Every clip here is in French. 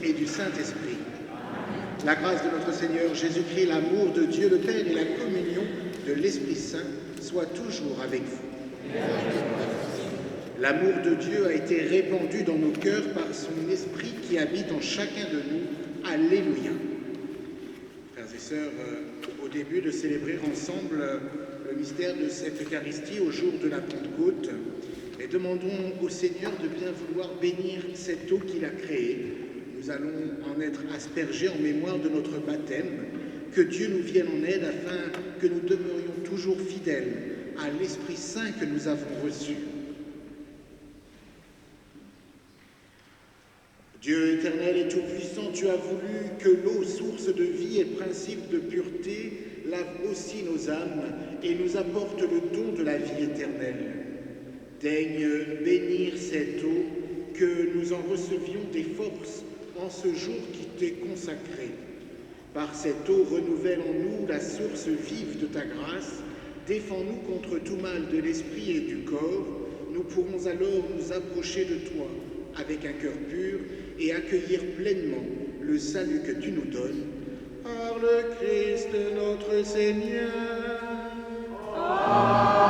et du Saint-Esprit. La grâce de notre Seigneur Jésus-Christ, l'amour de Dieu le Père et la communion de l'Esprit Saint soient toujours avec vous. L'amour de Dieu a été répandu dans nos cœurs par son Esprit qui habite en chacun de nous. Alléluia. Frères et sœurs, au début de célébrer ensemble le mystère de cette Eucharistie au jour de la Pentecôte, et demandons au Seigneur de bien vouloir bénir cette eau qu'il a créée. Nous allons en être aspergés en mémoire de notre baptême. Que Dieu nous vienne en aide afin que nous demeurions toujours fidèles à l'Esprit Saint que nous avons reçu. Dieu éternel et tout-puissant, tu as voulu que l'eau, source de vie et principe de pureté, lave aussi nos âmes et nous apporte le don de la vie éternelle. Daigne bénir cette eau, que nous en recevions des forces en ce jour qui t'est consacré. Par cette eau, renouvelle en nous la source vive de ta grâce, défends-nous contre tout mal de l'esprit et du corps. Nous pourrons alors nous approcher de toi avec un cœur pur et accueillir pleinement le salut que tu nous donnes. Par le Christ notre Seigneur. Amen.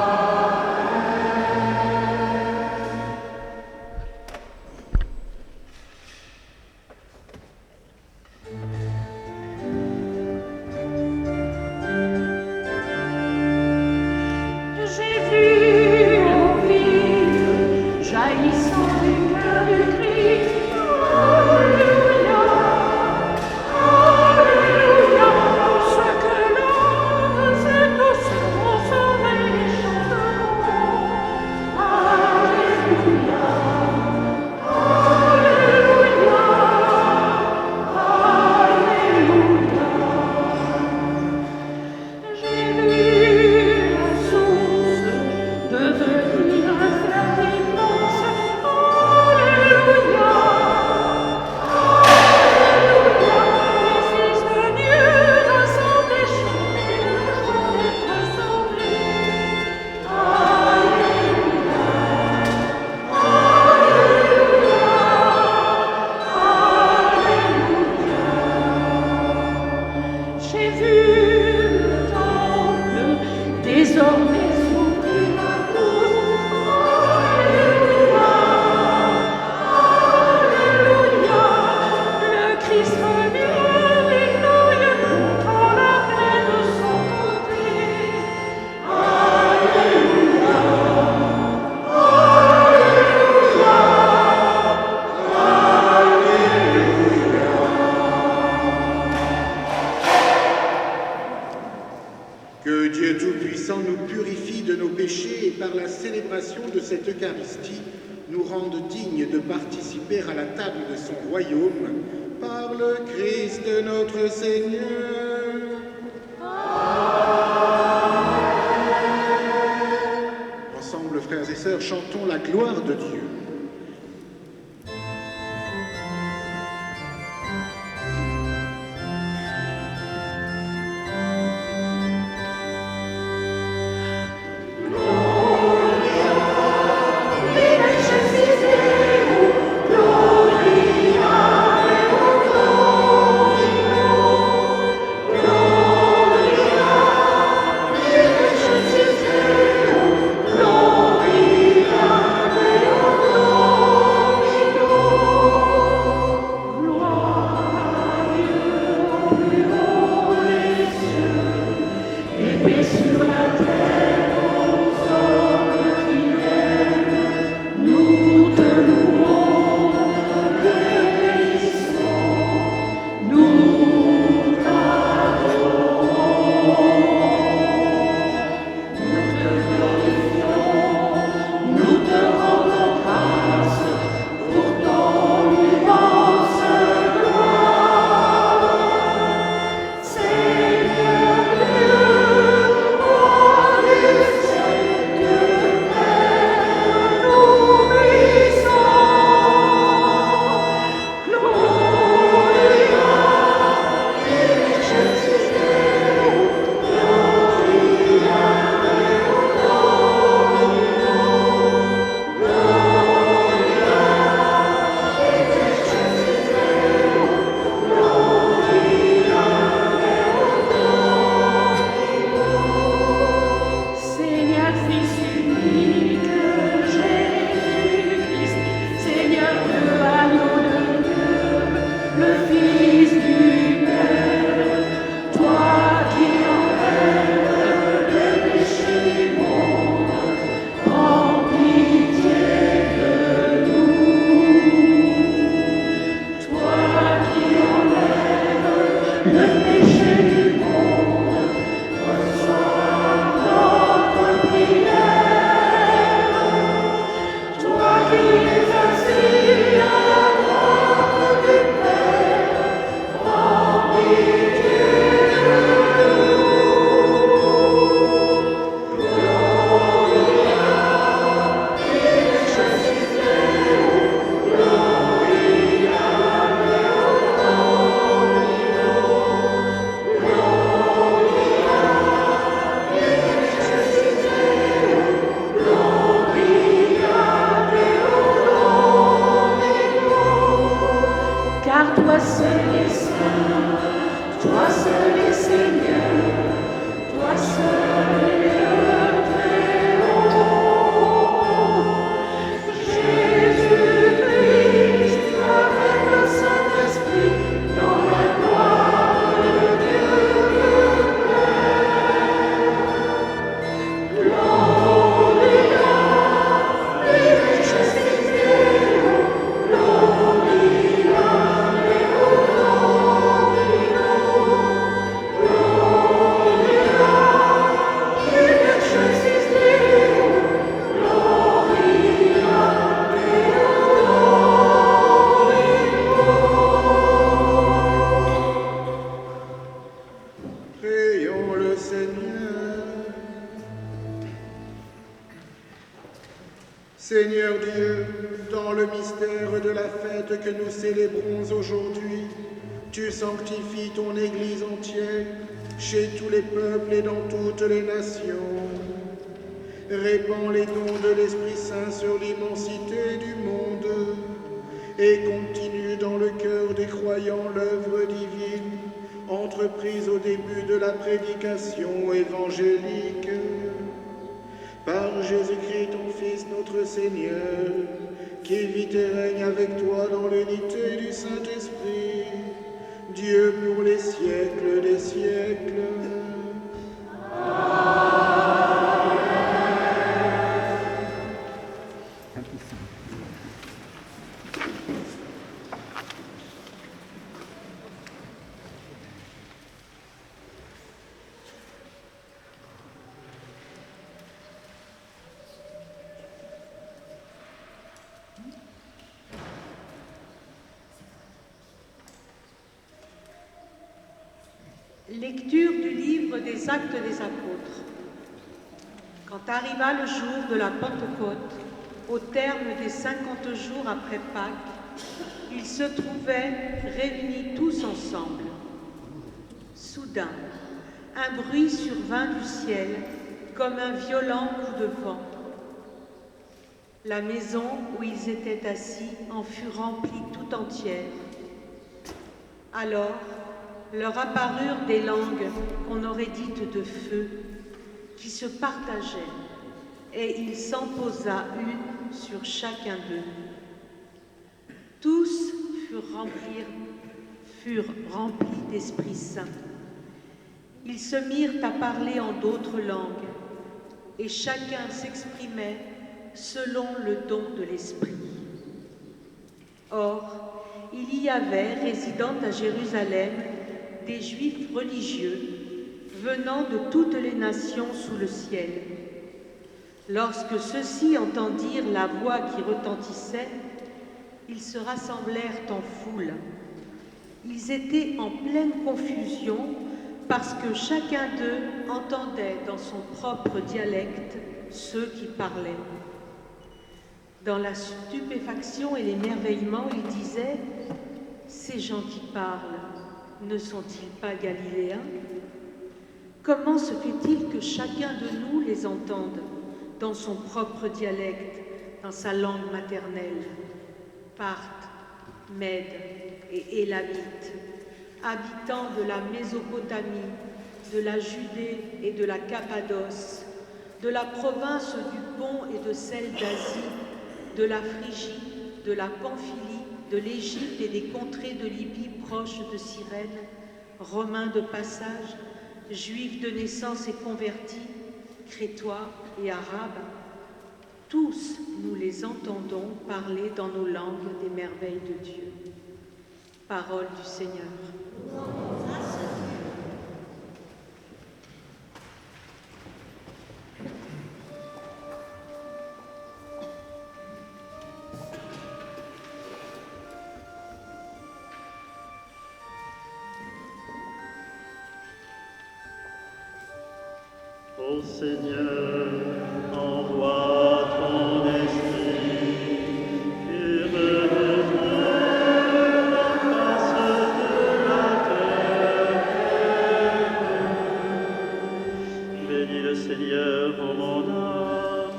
Chantons la gloire de Dieu. Gloria Seigneur Dieu, dans le mystère de la fête que nous célébrons aujourd'hui, tu sanctifies ton Église entière, chez tous les peuples et dans toutes les nations. Répands les dons de l'Esprit Saint sur l'immensité du monde et continue dans le cœur des croyants l'œuvre divine, entreprise au début de la prédication évangélique. Par Jésus-Christ, ton Fils, notre Seigneur, qui vit et règne avec toi dans l'unité du Saint-Esprit, Dieu pour les siècles des siècles. Lecture du livre des Actes des Apôtres. Quand arriva le jour de la Pentecôte, au terme des 50 jours après Pâques, ils se trouvaient réunis tous ensemble. Soudain, un bruit survint du ciel comme un violent coup de vent. La maison où ils étaient assis en fut remplie tout entière. Alors, leur apparurent des langues qu'on aurait dites de feu, qui se partageaient, et il s'en posa une sur chacun d'eux. Tous furent remplis d'Esprit Saint. Ils se mirent à parler en d'autres langues, et chacun s'exprimait selon le don de l'Esprit. Or, il y avait, résidant à Jérusalem, des Juifs religieux venant de toutes les nations sous le ciel. Lorsque ceux-ci entendirent la voix qui retentissait, ils se rassemblèrent en foule. Ils étaient en pleine confusion parce que chacun d'eux entendait dans son propre dialecte ceux qui parlaient. Dans la stupéfaction et l'émerveillement, ils disaient « Ces gens qui parlent, ne sont-ils pas galiléens? Comment se fait-il que chacun de nous les entende dans son propre dialecte, dans sa langue maternelle? Parthes, Mèdes et Élamites, habitants de la Mésopotamie, de la Judée et de la Cappadoce, de la province du Pont et de celle d'Asie, de la Phrygie, de la Pamphylie, de l'Égypte et des contrées de Libye proches de Cyrène, Romains de passage, Juifs de naissance et convertis, Crétois et Arabes, tous nous les entendons parler dans nos langues des merveilles de Dieu. Parole du Seigneur. Ô Seigneur, envoie ton esprit, purge de la face de la terre. Bénis le Seigneur, ô mon âme.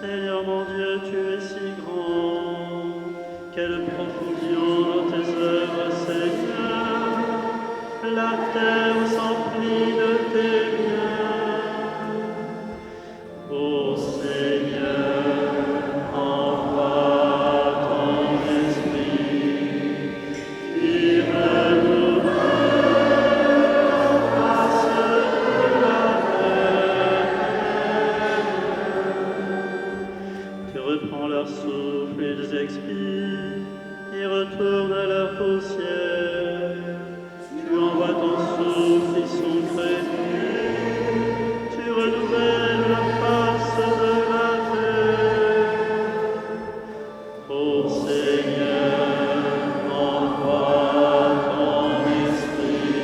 Seigneur mon Dieu, tu es si grand. Quelle profusion dans tes œuvres, Seigneur. La terre s'emplit de tes biens. Ô Seigneur, envoie ton esprit, purge-nous de la face de la terre. Tu reprends leur souffle, ils expirent, et retournent à leur poussière. Tu envoies ton souffle, ils sont créés. Tu renouvelles la face de la terre. Ô Seigneur, envoie ton esprit,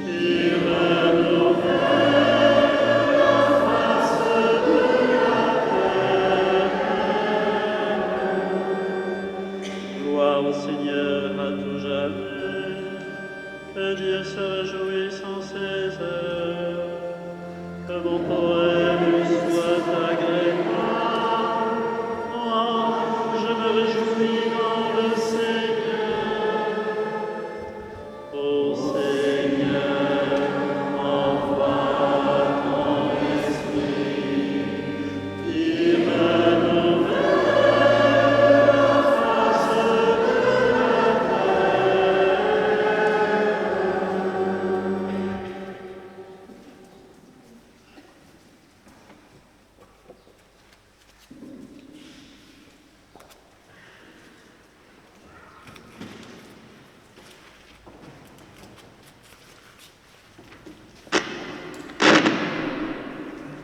et renouvelle la face de la terre. Gloire au Seigneur à tout jamais. Que Dieu se réjouisse en ses heures. Que mon poème lui soit agréable. Moi, je me réjouis dans le Seigneur. Ô Seigneur, envoie ton esprit, et renouvelle la face de la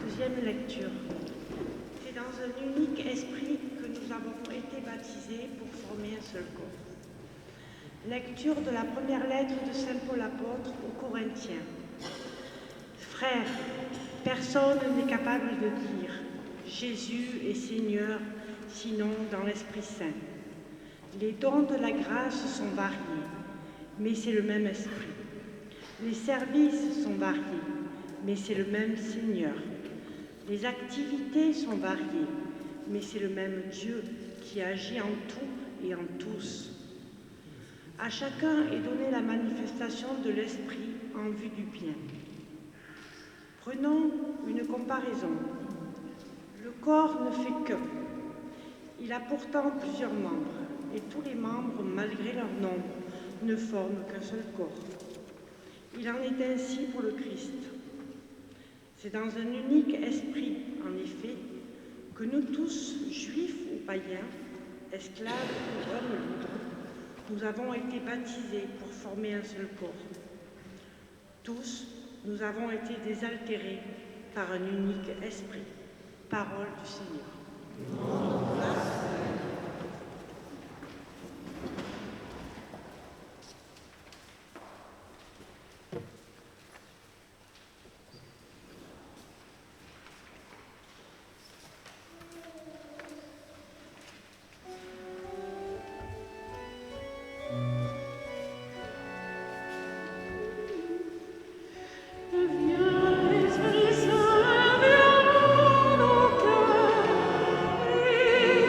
Deuxième lecture. C'est dans un unique esprit que nous avons été baptisés pour former un seul corps. Lecture de la première lettre de Saint Paul apôtre aux Corinthiens. Frères, personne n'est capable de dire Jésus est Seigneur, sinon dans l'Esprit Saint. Les dons de la grâce sont variés, mais c'est le même Esprit. Les services sont variés, mais c'est le même Seigneur. Les activités sont variées, mais c'est le même Dieu qui agit en tout et en tous. À chacun est donnée la manifestation de l'Esprit en vue du bien. Prenons une comparaison. Le corps ne fait qu'un. Il a pourtant plusieurs membres, et tous les membres, malgré leur nombre, ne forment qu'un seul corps. Il en est ainsi pour le Christ. C'est dans un unique esprit, en effet, que nous tous, juifs ou païens, esclaves ou hommes libres, nous avons été baptisés pour former un seul corps. Tous, nous avons été désaltérés par un unique esprit. Parole du Seigneur. Esprit Saint, viens dans nos cœurs et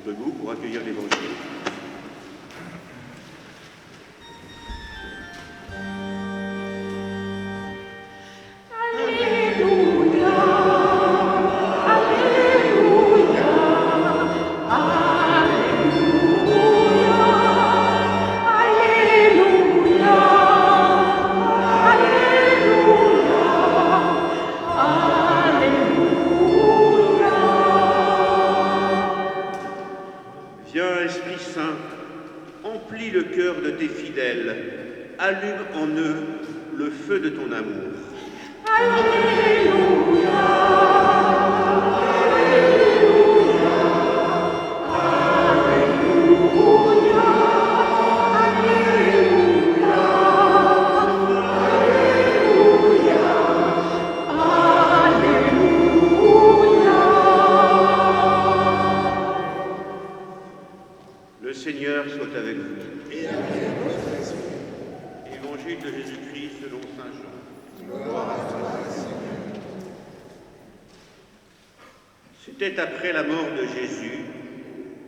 debout pour accueillir l'Évangile. Allume en eux le feu de ton amour. Alléluia, Alléluia, Alléluia, Alléluia, Alléluia. Le Seigneur soit avec vous. Et avec votre esprit. Évangile de Jésus-Christ selon saint Jean. Gloire à toi, Seigneur. C'était après la mort de Jésus,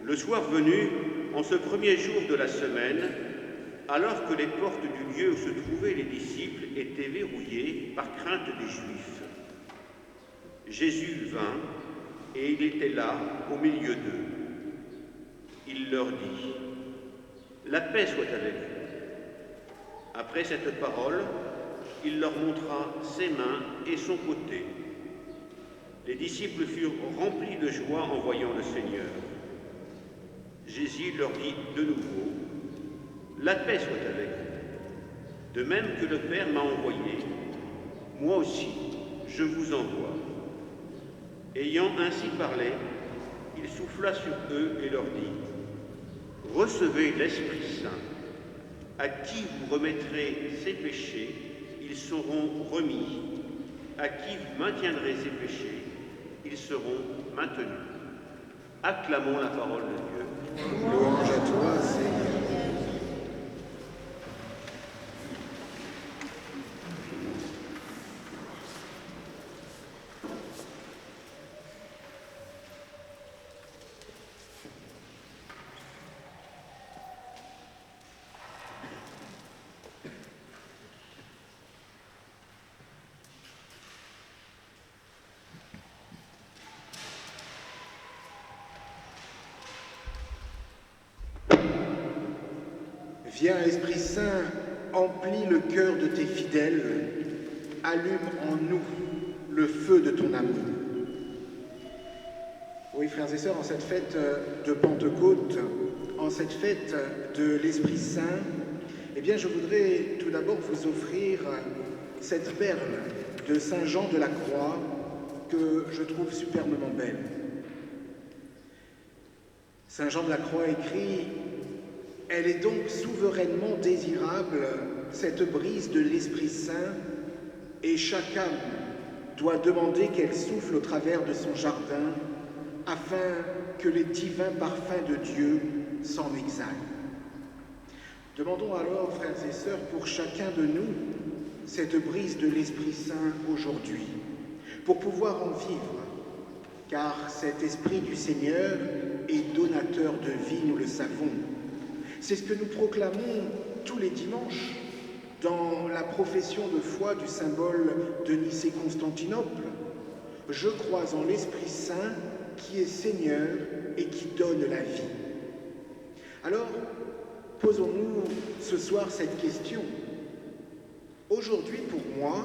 le soir venu, en ce premier jour de la semaine, alors que les portes du lieu où se trouvaient les disciples étaient verrouillées par crainte des Juifs. Jésus vint, et il était là, au milieu d'eux. Il leur dit : « La paix soit avec vous. » Après cette parole, il leur montra ses mains et son côté. Les disciples furent remplis de joie en voyant le Seigneur. Jésus leur dit de nouveau : « La paix soit avec vous. De même que le Père m'a envoyé, moi aussi je vous envoie. » Ayant ainsi parlé, il souffla sur eux et leur dit : « Recevez l'Esprit Saint. À qui vous remettrez ses péchés, ils seront remis. À qui vous maintiendrez ses péchés, ils seront maintenus. » Acclamons la parole de Dieu. Louange à toi, Seigneur. Viens, Esprit Saint, emplis le cœur de tes fidèles, allume en nous le feu de ton amour. Oui, frères et sœurs, en cette fête de Pentecôte, en cette fête de l'Esprit Saint, eh bien, je voudrais tout d'abord vous offrir cette perle de Saint Jean de la Croix que je trouve superbement belle. Saint Jean de la Croix écrit : « Elle est donc souverainement désirable, cette brise de l'Esprit Saint, et chaque âme doit demander qu'elle souffle au travers de son jardin, afin que les divins parfums de Dieu s'en exhalent. » Demandons alors, frères et sœurs, pour chacun de nous, cette brise de l'Esprit Saint aujourd'hui, pour pouvoir en vivre, car cet Esprit du Seigneur est donateur de vie, nous le savons. C'est ce que nous proclamons tous les dimanches dans la profession de foi du symbole de Nicée-Constantinople. Je crois en l'Esprit Saint qui est Seigneur et qui donne la vie. Alors, posons-nous ce soir cette question. Aujourd'hui, pour moi,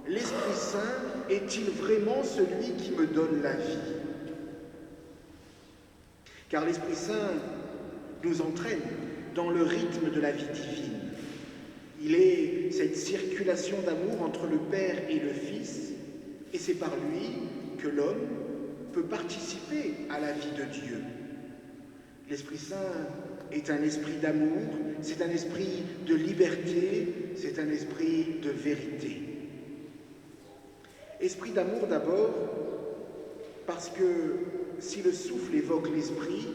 l'Esprit Saint est-il vraiment celui qui me donne la vie ? Car l'Esprit Saint nous entraîne dans le rythme de la vie divine. Il est cette circulation d'amour entre le Père et le Fils, et c'est par lui que l'homme peut participer à la vie de Dieu. L'Esprit Saint est un esprit d'amour, c'est un esprit de liberté, c'est un esprit de vérité. Esprit d'amour d'abord, parce que si le souffle évoque l'esprit,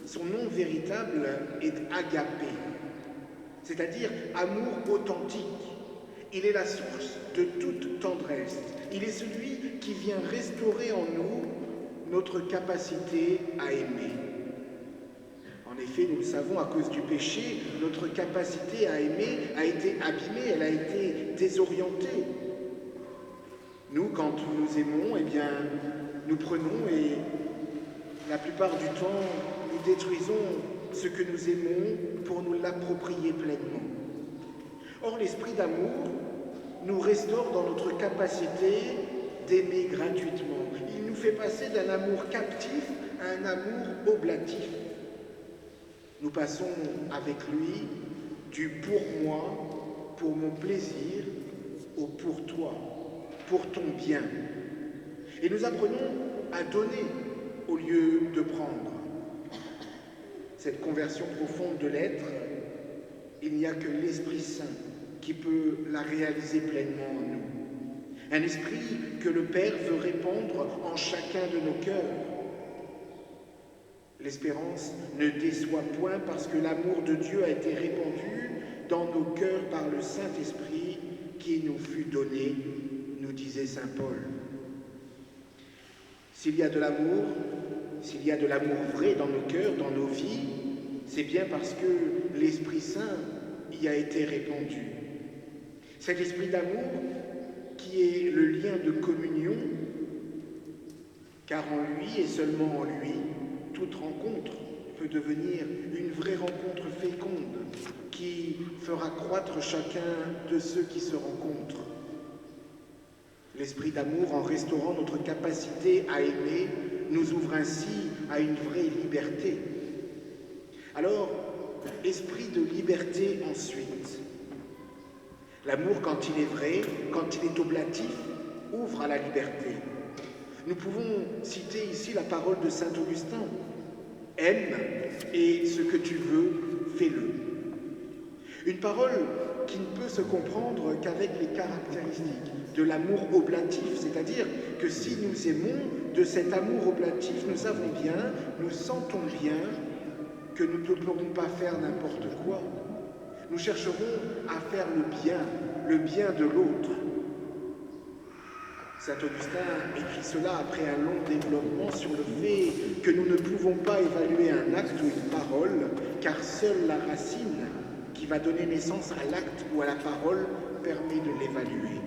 son nom véritable est agapé, c'est-à-dire amour authentique. Il est la source de toute tendresse. Il est celui qui vient restaurer en nous notre capacité à aimer. En effet, nous le savons, à cause du péché, notre capacité à aimer a été abîmée, elle a été désorientée. Nous, quand nous aimons, eh bien, nous prenons et la plupart du temps, nous détruisons ce que nous aimons pour nous l'approprier pleinement. Or, l'esprit d'amour nous restaure dans notre capacité d'aimer gratuitement. Il nous fait passer d'un amour captif à un amour oblatif. Nous passons avec lui du pour moi, pour mon plaisir, au pour toi, pour ton bien. Et nous apprenons à donner au lieu de prendre. Cette conversion profonde de l'être, il n'y a que l'Esprit Saint qui peut la réaliser pleinement en nous. Un esprit que le Père veut répandre en chacun de nos cœurs. L'espérance ne déçoit point parce que l'amour de Dieu a été répandu dans nos cœurs par le Saint-Esprit qui nous fut donné, nous disait saint Paul. S'il y a de l'amour vrai dans nos cœurs, dans nos vies, c'est bien parce que l'Esprit Saint y a été répandu. Cet esprit d'amour qui est le lien de communion, car en lui et seulement en lui, toute rencontre peut devenir une vraie rencontre féconde qui fera croître chacun de ceux qui se rencontrent. L'esprit d'amour, en restaurant notre capacité à aimer, nous ouvre ainsi à une vraie liberté. Alors, esprit de liberté ensuite. L'amour, quand il est vrai, quand il est oblatif, ouvre à la liberté. Nous pouvons citer ici la parole de saint Augustin. Aime et ce que tu veux, fais-le. Une parole qui ne peut se comprendre qu'avec les caractéristiques de l'amour oblatif, c'est-à-dire que si nous aimons de cet amour oblatif, nous savons bien, nous sentons bien que nous ne pourrons pas faire n'importe quoi. Nous chercherons à faire le bien de l'autre. Saint Augustin écrit cela après un long développement sur le fait que nous ne pouvons pas évaluer un acte ou une parole, car seule la racine qui va donner naissance à l'acte ou à la parole permet de l'évaluer.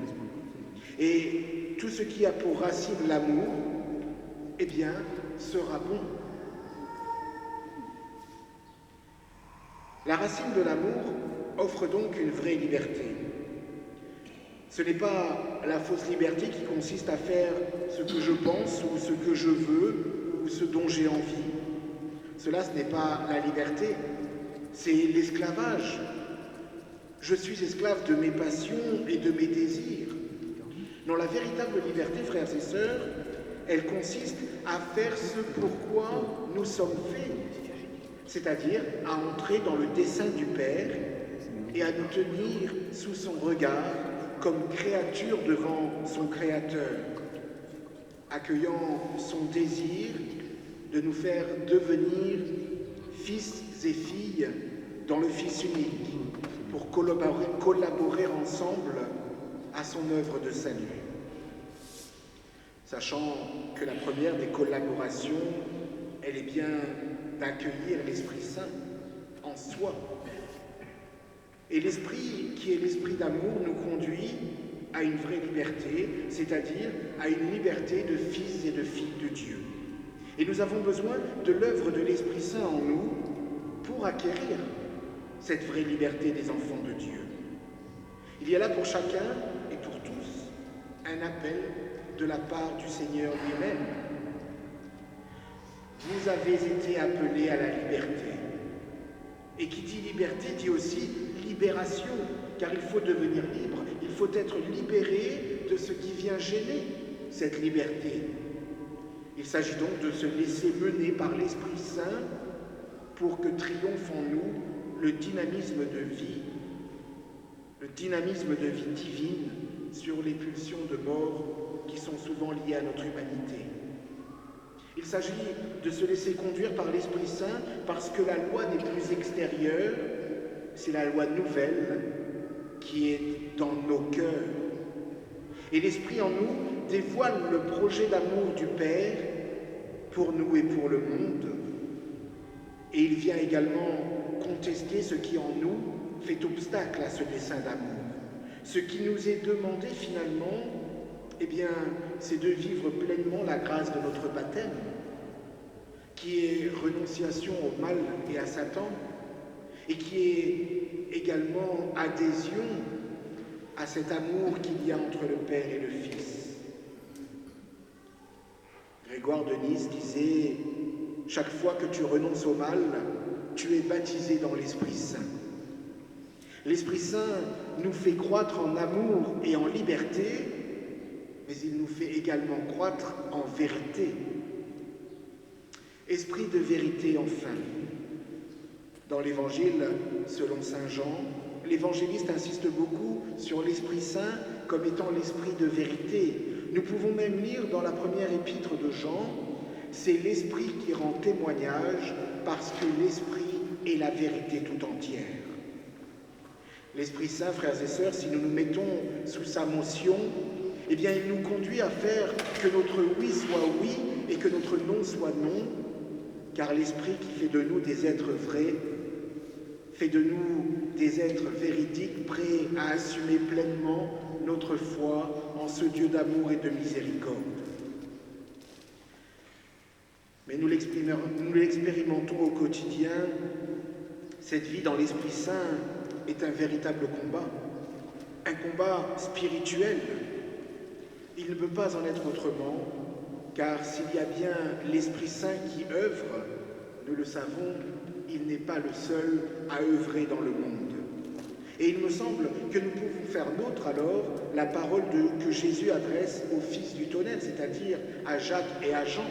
Et tout ce qui a pour racine l'amour, eh bien, sera bon. La racine de l'amour offre donc une vraie liberté. Ce n'est pas la fausse liberté qui consiste à faire ce que je pense ou ce que je veux ou ce dont j'ai envie. Cela, ce n'est pas la liberté, c'est l'esclavage. Je suis esclave de mes passions et de mes désirs. Non, la véritable liberté, frères et sœurs, elle consiste à faire ce pourquoi nous sommes faits, c'est-à-dire à entrer dans le dessein du Père et à nous tenir sous son regard comme créature devant son Créateur, accueillant son désir de nous faire devenir fils et filles dans le Fils unique, pour collaborer ensemble à son œuvre de salut. Sachant que la première des collaborations, elle est bien d'accueillir l'Esprit Saint en soi. Et l'Esprit, qui est l'Esprit d'amour, nous conduit à une vraie liberté, c'est-à-dire à une liberté de fils et de filles de Dieu. Et nous avons besoin de l'œuvre de l'Esprit Saint en nous pour acquérir cette vraie liberté des enfants de Dieu. Il y a là pour chacun et pour tous un appel de la part du Seigneur lui-même. Vous avez été appelés à la liberté. Et qui dit liberté dit aussi libération, car il faut devenir libre, il faut être libéré de ce qui vient gêner cette liberté. Il s'agit donc de se laisser mener par l'Esprit Saint pour que triomphe en nous le dynamisme de vie divine sur les pulsions de mort qui sont souvent liées à notre humanité. Il s'agit de se laisser conduire par l'Esprit Saint parce que la loi n'est plus extérieure, c'est la loi nouvelle qui est dans nos cœurs. Et l'Esprit en nous dévoile le projet d'amour du Père pour nous et pour le monde. Et il vient également contester ce qui en nous fait obstacle à ce dessein d'amour. Ce qui nous est demandé finalement, eh bien, c'est de vivre pleinement la grâce de notre baptême, qui est renonciation au mal et à Satan, et qui est également adhésion à cet amour qu'il y a entre le Père et le Fils. Grégoire de Nice disait « Chaque fois que tu renonces au mal, tu es baptisé dans l'Esprit Saint. » L'Esprit Saint nous fait croître en amour et en liberté, mais il nous fait également croître en vérité. Esprit de vérité, enfin. Dans l'Évangile, selon saint Jean, l'évangéliste insiste beaucoup sur l'Esprit Saint comme étant l'Esprit de vérité. Nous pouvons même lire dans la première épître de Jean, c'est l'Esprit qui rend témoignage parce que l'Esprit est la vérité tout entière. L'Esprit Saint, frères et sœurs, si nous nous mettons sous sa motion, eh bien il nous conduit à faire que notre oui soit oui et que notre non soit non, car l'Esprit qui fait de nous des êtres vrais, fait de nous des êtres véridiques, prêts à assumer pleinement notre foi en ce Dieu d'amour et de miséricorde. Mais nous l'expérimentons au quotidien, cette vie dans l'Esprit Saint est un véritable combat spirituel. Il ne peut pas en être autrement, car s'il y a bien l'Esprit Saint qui œuvre, nous le savons, il n'est pas le seul à œuvrer dans le monde. Et il me semble que nous pouvons faire nôtre alors la parole que Jésus adresse au fils du tonnerre, c'est-à-dire à Jacques et à Jean.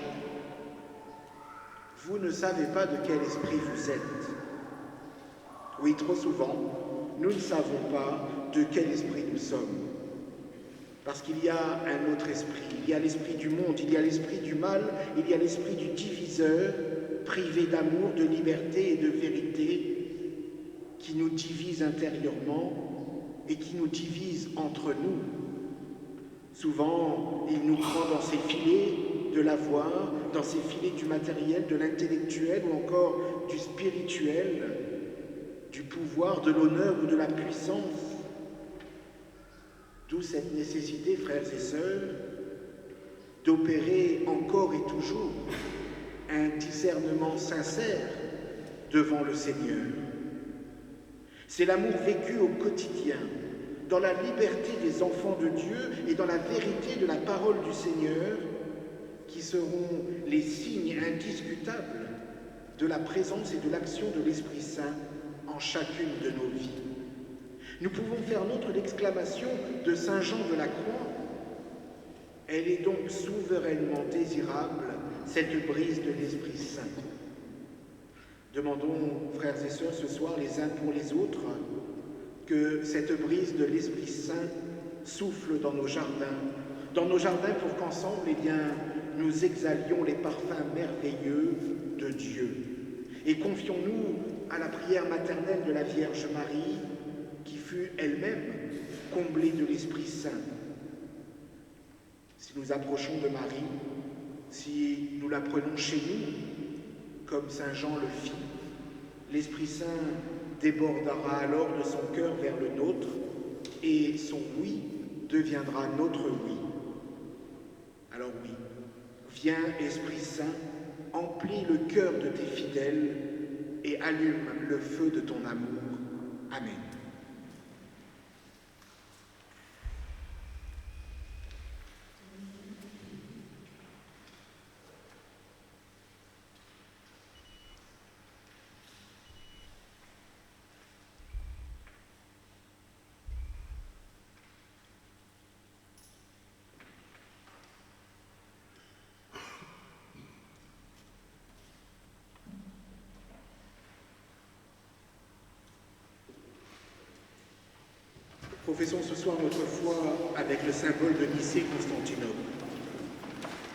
Vous ne savez pas de quel esprit vous êtes. Oui, trop souvent, nous ne savons pas de quel esprit nous sommes. Parce qu'il y a un autre esprit, il y a l'esprit du monde, il y a l'esprit du mal, il y a l'esprit du diviseur, privé d'amour, de liberté et de vérité, qui nous divise intérieurement et qui nous divise entre nous. Souvent, il nous prend dans ses filets de l'avoir, dans ses filets du matériel, de l'intellectuel ou encore du spirituel, du pouvoir, de l'honneur ou de la puissance. D'où cette nécessité, frères et sœurs, d'opérer encore et toujours un discernement sincère devant le Seigneur. C'est l'amour vécu au quotidien, dans la liberté des enfants de Dieu et dans la vérité de la parole du Seigneur, qui seront les signes indiscutables de la présence et de l'action de l'Esprit Saint en chacune de nos vies. Nous pouvons faire nôtre l'exclamation de saint Jean de la Croix. Elle est donc souverainement désirable, cette brise de l'Esprit Saint. Demandons, frères et sœurs, ce soir les uns pour les autres, que cette brise de l'Esprit Saint souffle dans nos jardins pour qu'ensemble, eh bien, nous exhalions les parfums merveilleux de Dieu. Et confions-nous à la prière maternelle de la Vierge Marie, qui fut elle-même comblée de l'Esprit Saint. Si nous approchons de Marie, si nous la prenons chez nous, comme saint Jean le fit, l'Esprit Saint débordera alors de son cœur vers le nôtre et son oui deviendra notre oui. Alors oui, viens Esprit Saint, emplis le cœur de tes fidèles et allume le feu de ton amour. Amen. Professons ce soir notre foi avec le symbole de Nicée-Constantinople.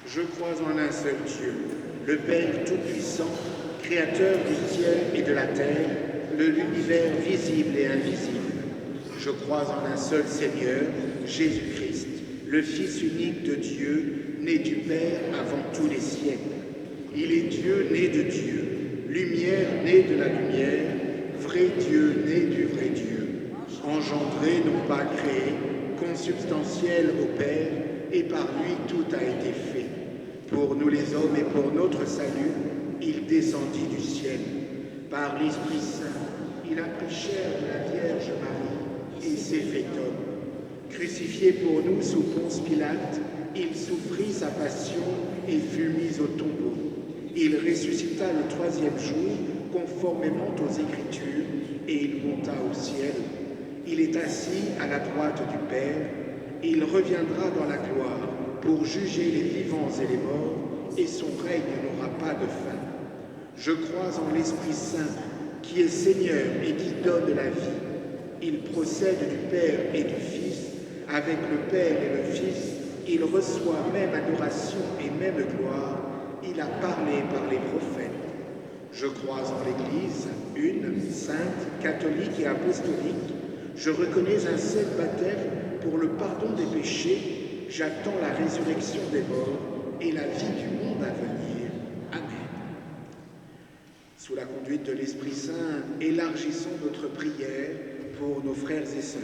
Je crois en un seul Dieu, le Père Tout-Puissant, Créateur du ciel et de la terre, de l'univers visible et invisible. Je crois en un seul Seigneur, Jésus-Christ, le Fils unique de Dieu, né du Père avant tous les siècles. Il est Dieu né de Dieu, lumière née de la lumière, vrai Dieu né du vrai Dieu, engendré, non pas créé, consubstantiel au Père, et par lui tout a été fait. Pour nous les hommes et pour notre salut, il descendit du ciel. Par l'Esprit Saint, il a pris chair de la Vierge Marie et s'est fait homme. Crucifié pour nous sous Ponce Pilate, il souffrit sa passion et fut mis au tombeau. Il ressuscita le troisième jour, conformément aux Écritures, et il monta au ciel. Il est assis à la droite du Père. Il reviendra dans la gloire pour juger les vivants et les morts, et son règne n'aura pas de fin. Je crois en l'Esprit Saint, qui est Seigneur et qui donne la vie. Il procède du Père et du Fils. Avec le Père et le Fils, il reçoit même adoration et même gloire. Il a parlé par les prophètes. Je crois en l'Église, une, sainte, catholique et apostolique. Je reconnais un seul baptême pour le pardon des péchés. J'attends la résurrection des morts et la vie du monde à venir. Amen. Sous la conduite de l'Esprit Saint, élargissons notre prière pour nos frères et sœurs.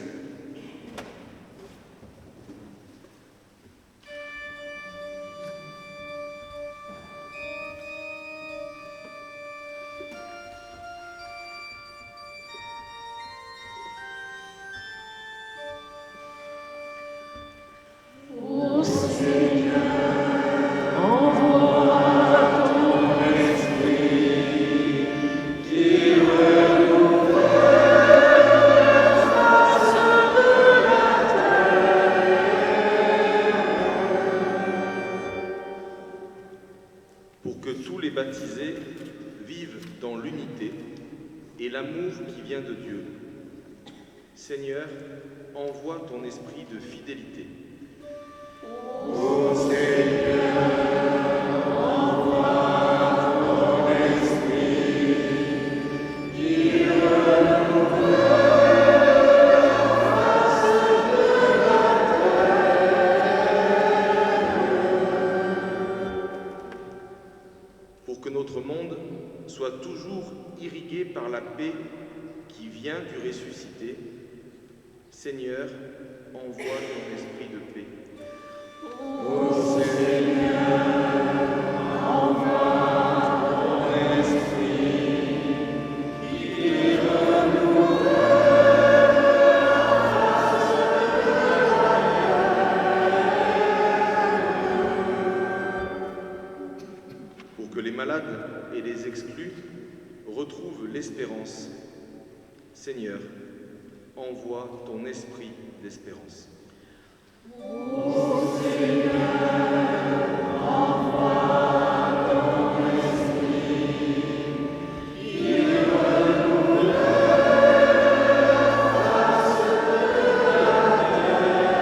Pour que tous les baptisés vivent dans l'unité et l'amour qui vient de Dieu. Seigneur, envoie ton esprit de fidélité. Ô Seigneur, envoie ton esprit qui renouvelle la face de la terre. Pour que notre monde soit toujours irrigué par la paix qui vient du ressuscité, Seigneur, envoie ton esprit de paix. Ô Seigneur, envoie ton esprit qui renouvelle la face de la terre. Pour que les malades et les exclus retrouvent l'espérance, Seigneur, envoie ton esprit d'espérance. Ô Seigneur, envoie ton esprit qui renouvelle la face de la terre.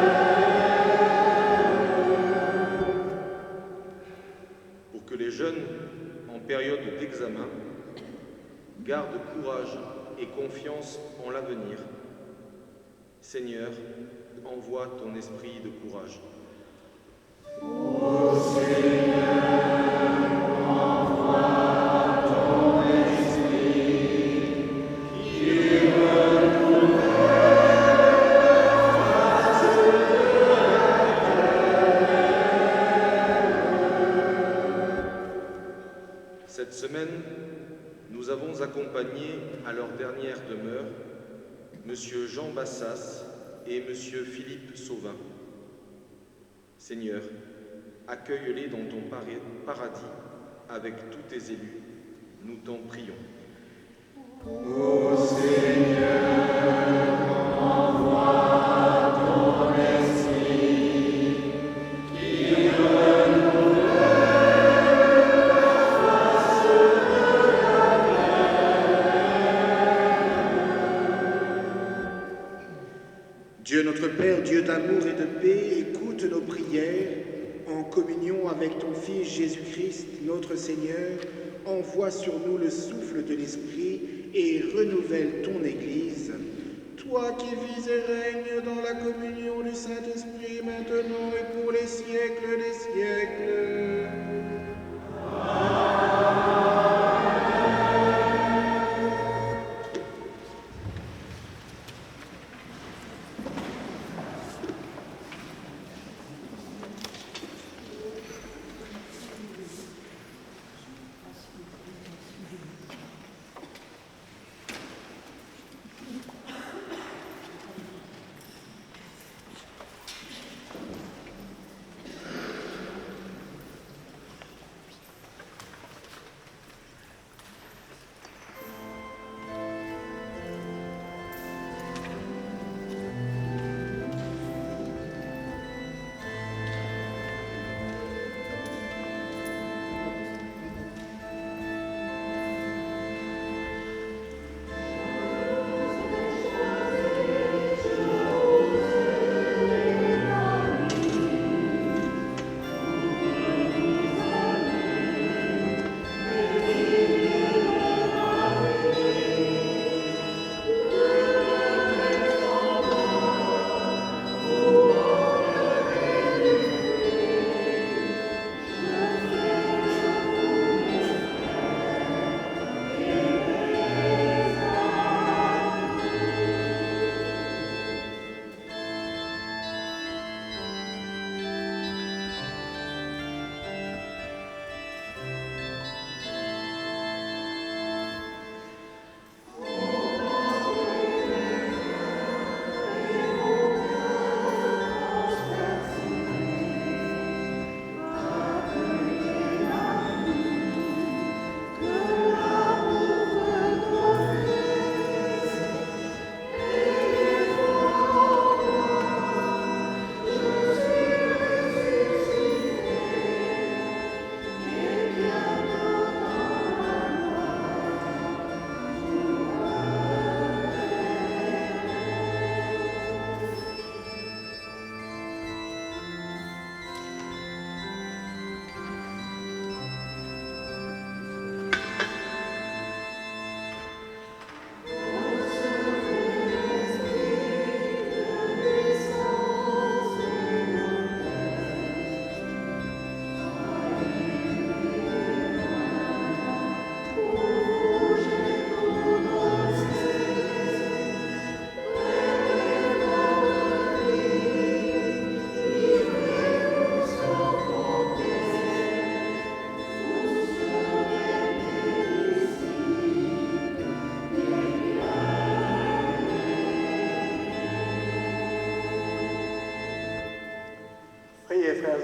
Pour que les jeunes, en période d'examen, gardent courage et confiance en l'avenir, Seigneur, envoie ton esprit de courage. Ô Seigneur, envoie ton esprit qui renouvelle la face de la terre. Cette semaine, nous avons accompagné à leur dernière demeure Monsieur Jean Bassas et Monsieur Philippe Sauvin. Seigneur, accueille-les dans ton paradis avec tous tes élus. Nous t'en prions. Ô Seigneur, envoie ton esprit qui renouvelle la face de la terre. Dieu notre Père, Dieu d'amour et de paix, écoute nos prières en communion avec ton Fils Jésus-Christ, notre Seigneur. Envoie sur nous le souffle de l'Esprit et renouvelle ton Église. Toi qui vis et règnes dans la communion du Saint-Esprit, maintenant et pour les siècles des siècles. Amen.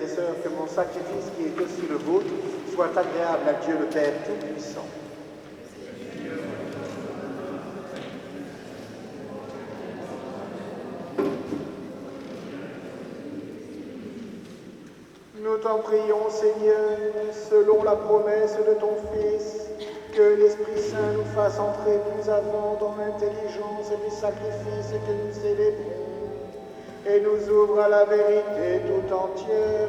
et sœurs, que mon sacrifice qui est aussi le vôtre soit agréable à Dieu le Père Tout-Puissant. Nous t'en prions, Seigneur, selon la promesse de ton Fils, que l'Esprit Saint nous fasse entrer plus avant dans l'intelligence du sacrifice que nous célébrons, et nous ouvre à la vérité tout entière,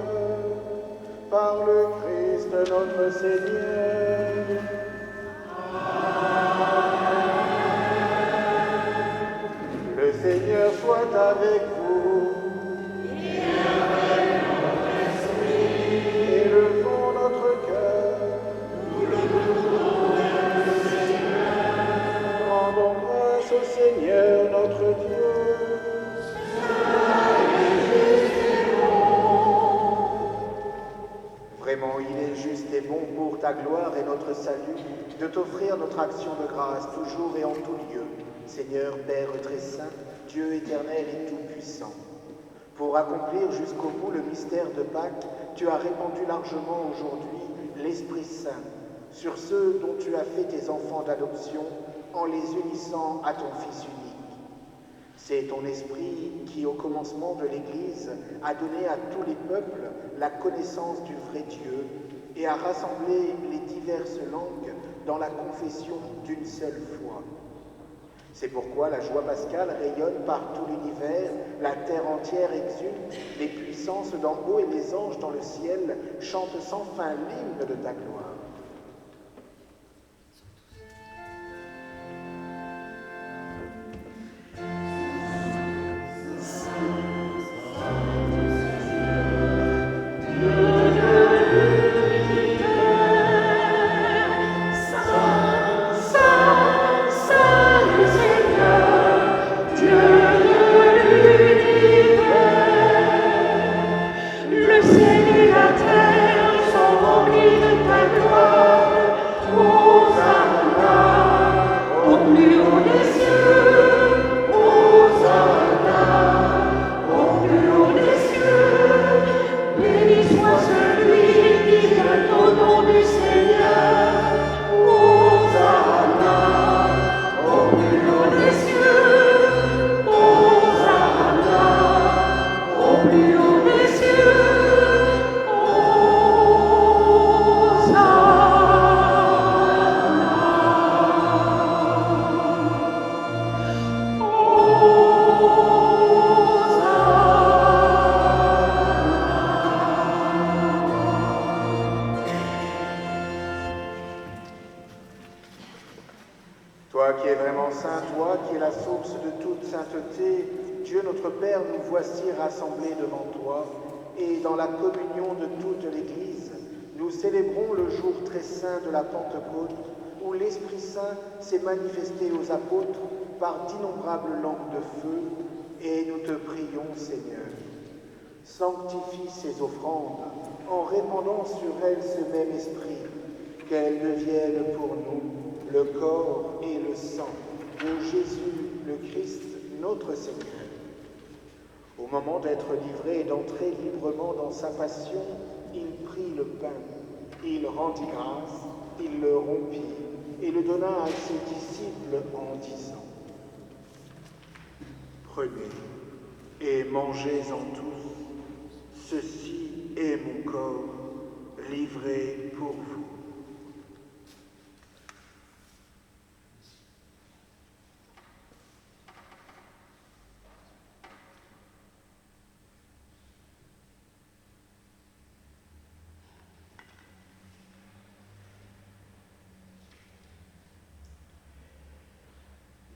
par le Christ notre Seigneur. Le Seigneur soit avec vous. Élevons notre cœur. Rendons grâce au Seigneur notre Dieu. Vraiment, il est juste et bon pour ta gloire et notre salut de t'offrir notre action de grâce toujours et en tout lieu, Seigneur, Père très saint, Dieu éternel et tout-puissant. Pour accomplir jusqu'au bout le mystère de Pâques, tu as répandu largement aujourd'hui l'Esprit Saint sur ceux dont tu as fait tes enfants d'adoption en les unissant à ton Fils unique. C'est ton esprit qui, au commencement de l'Église, a donné à tous les peuples la connaissance du vrai Dieu et a rassemblé les diverses langues dans la confession d'une seule foi. C'est pourquoi la joie pascale rayonne par tout l'univers, la terre entière exulte, les puissances d'en haut et les anges dans le ciel chantent sans fin l'hymne de ta gloire. Toi qui es vraiment saint, toi qui es la source de toute sainteté, Dieu notre Père, nous voici rassemblés devant toi, et dans la communion de toute l'Église, nous célébrons le jour très saint de la Pentecôte, où l'Esprit Saint s'est manifesté aux apôtres par d'innombrables langues de feu, et nous te prions, Seigneur. Sanctifie ces offrandes en répandant sur elles ce même esprit, qu'elles deviennent pour nous le corps et le sang de Jésus le Christ, notre Seigneur. Au moment d'être livré et d'entrer librement dans sa passion, il prit le pain, il rendit grâce, il le rompit et le donna à ses disciples en disant : « Prenez et mangez-en tous, ceci est mon corps livré pour vous. »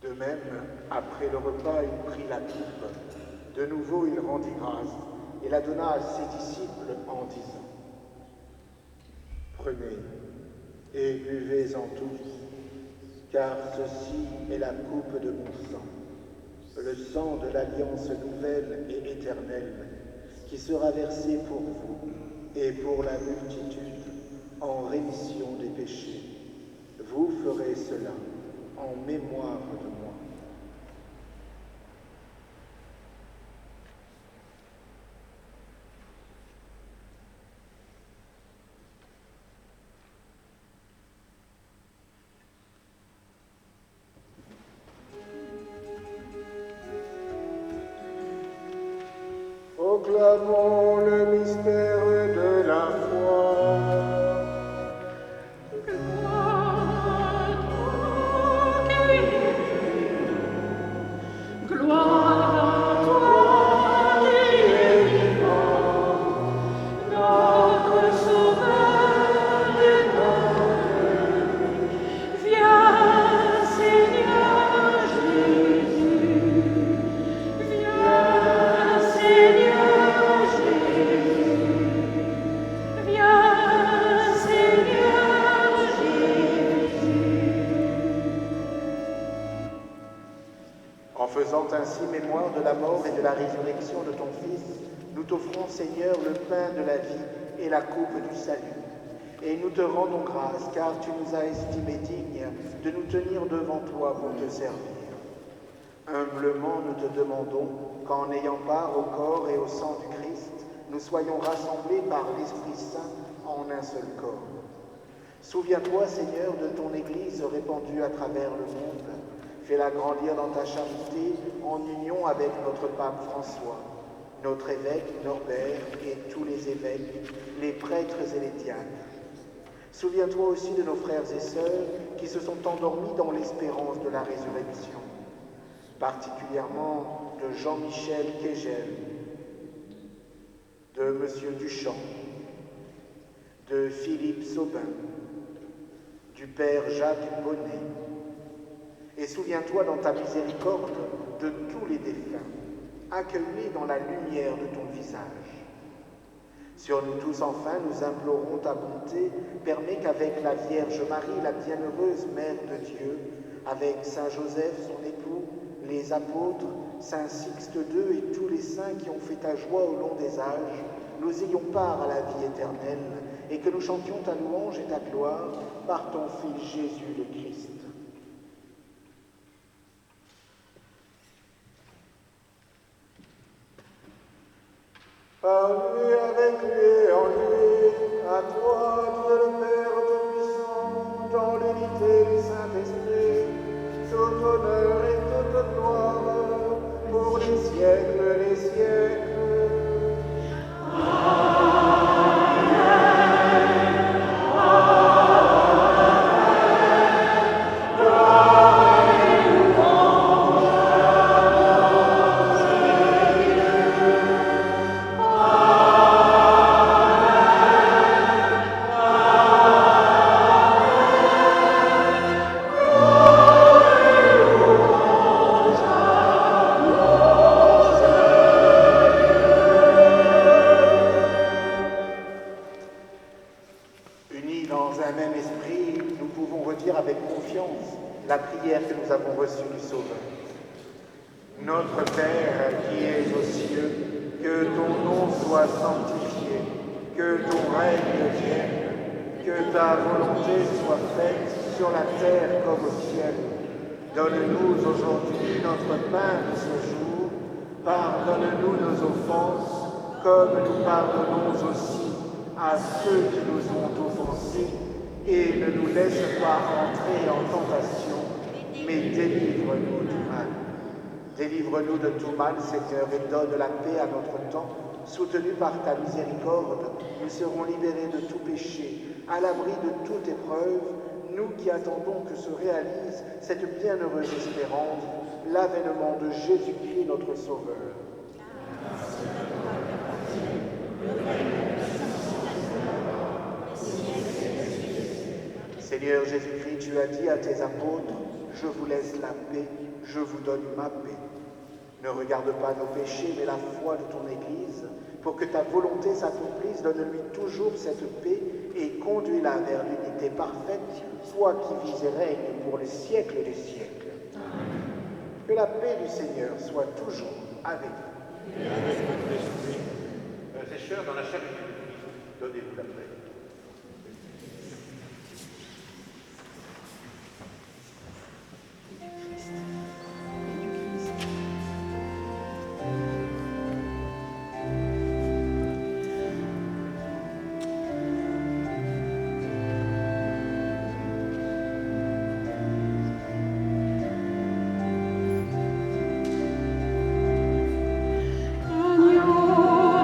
De même, après le repas, il prit la coupe. De nouveau, il rendit grâce et la donna à ses disciples en disant : « Prenez et buvez-en tous, car ceci est la coupe de mon sang, le sang de l'alliance nouvelle et éternelle, qui sera versé pour vous et pour la multitude en rémission des péchés. Vous ferez cela en mémoire de moi. » Proclamons le mystère de la foi. En faisant ainsi mémoire de la mort et de la résurrection de ton Fils, nous t'offrons, Seigneur, le pain de la vie et la coupe du salut. Et nous te rendons grâce, car tu nous as estimés dignes de nous tenir devant toi pour te servir. Humblement, nous te demandons qu'en ayant part au corps et au sang du Christ, nous soyons rassemblés par l'Esprit Saint en un seul corps. Souviens-toi, Seigneur, de ton Église répandue à travers le monde. Fais-la grandir dans ta charité en union avec notre pape François, notre évêque Norbert et tous les évêques, les prêtres et les diacres. Souviens-toi aussi de nos frères et sœurs qui se sont endormis dans l'espérance de la résurrection, particulièrement de Jean-Michel Kegel, de Monsieur Duchamp, de Philippe Saubin, du Père Jacques Bonnet. Et souviens-toi dans ta miséricorde de tous les défunts, accueillis dans la lumière de ton visage. Sur nous tous enfin, nous implorons ta bonté, permets qu'avec la Vierge Marie, la bienheureuse Mère de Dieu, avec Saint Joseph, son époux, les apôtres, Saint Sixte II et tous les saints qui ont fait ta joie au long des âges, nous ayons part à la vie éternelle et que nous chantions ta louange et ta gloire par ton Fils Jésus le Christ. Par lui, avec lui et en lui, à toi, Dieu le Père Tout-Puissant, dans l'unité du Saint-Esprit, tout honneur et toute gloire, pour les siècles des siècles. La prière que nous avons reçue du Sauveur. Notre Père qui es aux cieux, que ton nom soit sanctifié, que ton règne vienne, que ta volonté soit faite sur la terre comme au ciel. Donne-nous aujourd'hui notre pain de ce jour, pardonne-nous nos offenses, comme nous pardonnons aussi à ceux qui nous ont offensés, et ne nous laisse pas entrer en tentation, mais délivre-nous du mal. Délivre-nous de tout mal, Seigneur, et donne la paix à notre temps. Soutenus par ta miséricorde, nous serons libérés de tout péché, à l'abri de toute épreuve, nous qui attendons que se réalise cette bienheureuse espérance, l'avènement de Jésus-Christ, notre Sauveur. Seigneur Jésus-Christ, tu as dit à tes apôtres, « Je vous laisse la paix, je vous donne ma paix. » Ne regarde pas nos péchés, mais la foi de ton Église, pour que ta volonté s'accomplisse, donne-lui toujours cette paix et conduis-la vers l'unité parfaite, toi qui vis et règnes pour les siècles des siècles. Que la paix du Seigneur soit toujours avec vous. Frères et sœurs, dans la charité du Christ, donnez-vous la paix. Agneau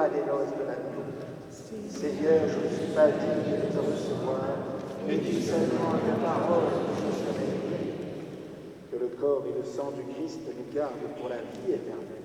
à des noces de l'agneau. Seigneur, je ne suis pas digne de te recevoir, mais dis seulement ta parole, je serai guéri. Que le corps et le sang du Christ nous gardent pour la vie éternelle.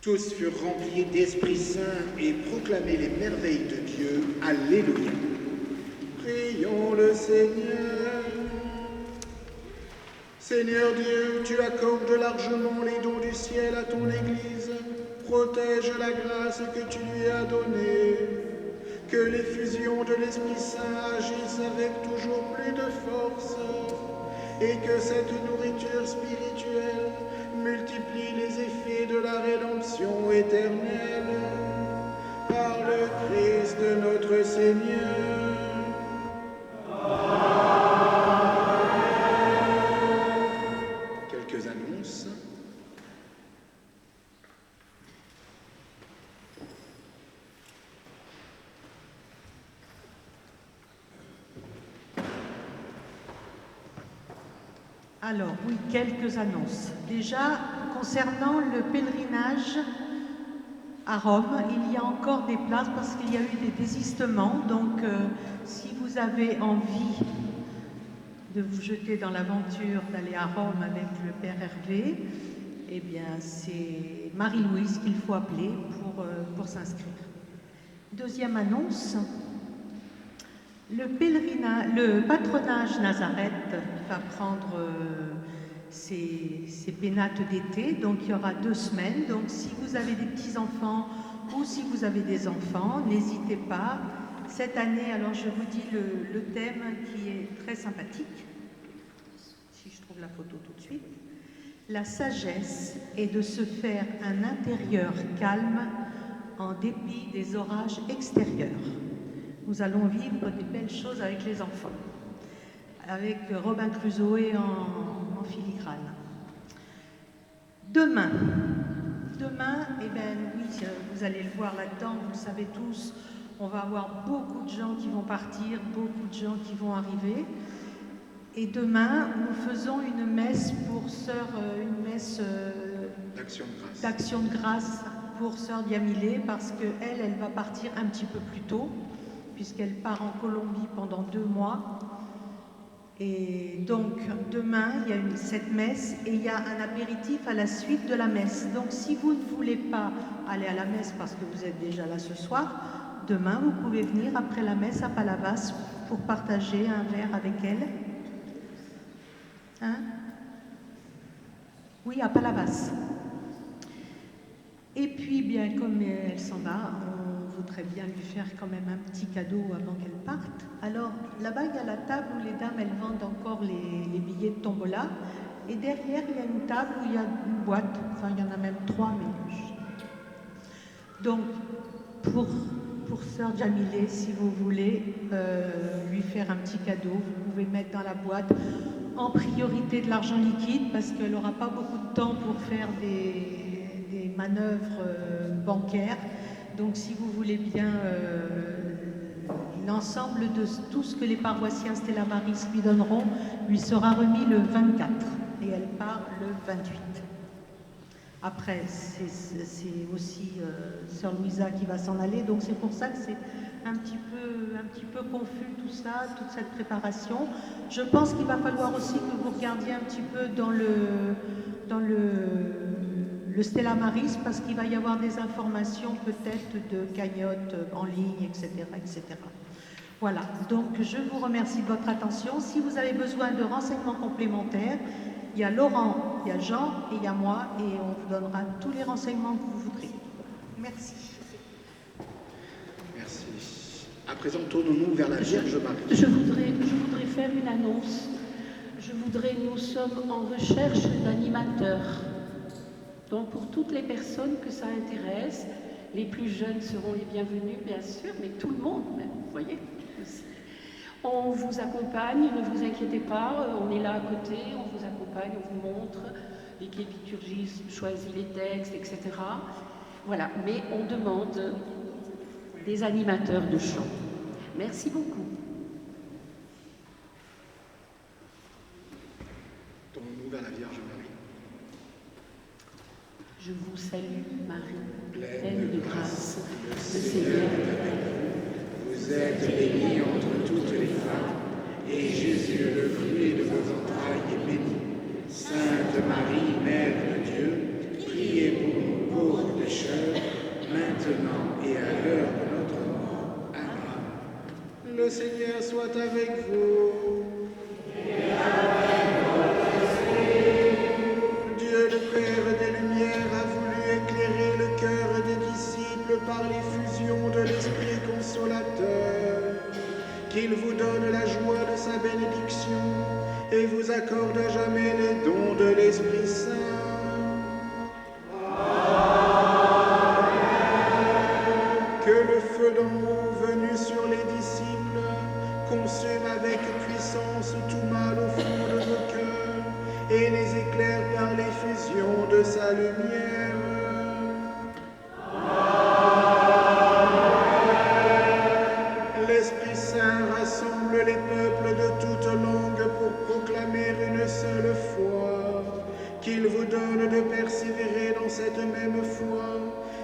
Tous furent remplis d'Esprit Saint et proclamaient les merveilles de Dieu. Alléluia. Prions le Seigneur. Seigneur Dieu, tu accordes largement les dons du ciel à ton Église. Protège la grâce que tu lui as donnée. Que l'effusion de l'Esprit Saint agisse avec toujours plus de force. Et que cette nourriture spirituelle multiplie les effets de la rédemption éternelle. Par le Christ notre Seigneur. Quelques annonces. Alors, oui, quelques annonces. Déjà, concernant le pèlerinage à Rome, il y a encore des places parce qu'il y a eu des désistements. Donc, si vous avez envie de vous jeter dans l'aventure d'aller à Rome avec le Père Hervé, eh bien, c'est Marie-Louise qu'il faut appeler pour s'inscrire. Deuxième annonce. Le patronage Nazareth va prendre ses pénates d'été, donc il y aura 2 semaines. Donc si vous avez des petits-enfants ou si vous avez des enfants, n'hésitez pas. Cette année, alors je vous dis le thème qui est très sympathique, si je trouve la photo tout de suite. La sagesse est de se faire un intérieur calme en dépit des orages extérieurs. Nous allons vivre des belles choses avec les enfants, avec Robin Crusoe en filigrane. Demain, eh bien oui, vous allez le voir là-dedans, vous le savez tous, on va avoir beaucoup de gens qui vont partir, beaucoup de gens qui vont arriver. Et demain, nous faisons une messe pour sœur, d'action de grâce pour sœur Diamilé, parce qu'elle, elle va partir un petit peu plus tôt, puisqu'elle part en Colombie pendant 2 mois. Et donc, demain, il y a cette messe et il y a un apéritif à la suite de la messe. Donc, si vous ne voulez pas aller à la messe parce que vous êtes déjà là ce soir, demain, vous pouvez venir après la messe à Palavas pour partager un verre avec elle. Hein? Oui, à Palavas. Et puis, bien, comme elle s'en va, on voudrait bien lui faire quand même un petit cadeau avant qu'elle parte. Alors, là-bas, il y a la table où les dames, elles vendent encore les billets de tombola. Et derrière, il y a une table où il y a une boîte. Enfin, il y en a même 3, mais... Donc, pour sœur Jamilé, si vous voulez lui faire un petit cadeau, vous pouvez mettre dans la boîte en priorité de l'argent liquide, parce qu'elle n'aura pas beaucoup de temps pour faire des manœuvres bancaires. Donc, si vous voulez bien, l'ensemble de tout ce que les paroissiens Stella Maris lui donneront lui sera remis le 24 et elle part le 28. Après, c'est aussi sœur Louisa qui va s'en aller, donc c'est pour ça que c'est un petit peu confus tout ça, toute cette préparation. Je pense qu'il va falloir aussi que vous regardiez un petit peu dans le Stella Maris, parce qu'il va y avoir des informations peut-être de cagnotte en ligne, etc., etc. Voilà, donc je vous remercie de votre attention. Si vous avez besoin de renseignements complémentaires, il y a Laurent, il y a Jean et il y a moi, et on vous donnera tous les renseignements que vous voudrez. Merci. Merci. À présent, tournons-nous vers la Vierge Marie. Je voudrais faire une annonce. Nous sommes en recherche d'animateurs. Donc pour toutes les personnes que ça intéresse, les plus jeunes seront les bienvenus, bien sûr, mais tout le monde, même, vous voyez. On vous accompagne, ne vous inquiétez pas, on est là à côté, on vous accompagne, on vous montre, l'équipe liturgiste choisit les textes, etc. Voilà, mais on demande des animateurs de chant. Merci beaucoup. Tournons-nous vers la Vierge Marie. Je vous salue, Marie, pleine de grâce, le Seigneur est avec vous. Vous êtes bénie entre toutes les femmes, et Jésus, le fruit de vos entrailles, est béni. Sainte Marie, Mère de Dieu, priez pour nous pauvres pécheurs, maintenant et à l'heure de notre mort. Amen. Le Seigneur soit avec vous. Dieu, le Père des Lumières, a voulu éclairer le cœur des disciples par l'effusion de l'Esprit consolateur. Qu'il vous donne la joie de sa bénédiction et vous accorde à jamais les dons de l'Esprit Saint. Que le feu d'en haut venu sur les disciples consume avec puissance tout mal au fond de vos cœurs et les éclaire par l'effusion de sa lumière. L'Esprit Saint rassemble les peuples de toutes langues pour proclamer une seule foi. Qu'il vous donne de persévérer dans cette même foi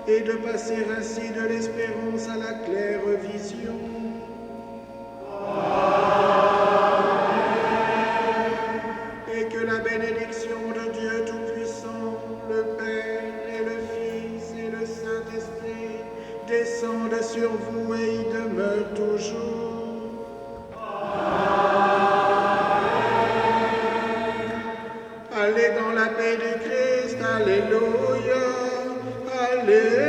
et de passer ainsi de l'espérance à la claire vision. Et que la bénédiction de Dieu Tout-Puissant, le Père et le Fils et le Saint-Esprit descende sur vous et y demeure toujours. Allez dans la paix du Christ, alléluia, alléluia.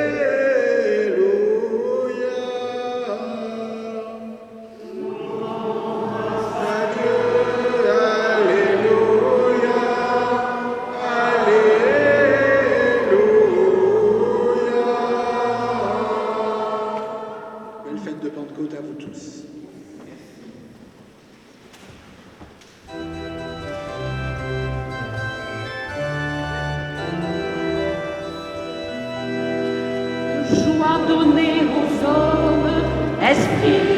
Adieu, alléluia, alléluia. Belle fête de Pentecôte à vous tous. Joie donnée aux hommes, esprit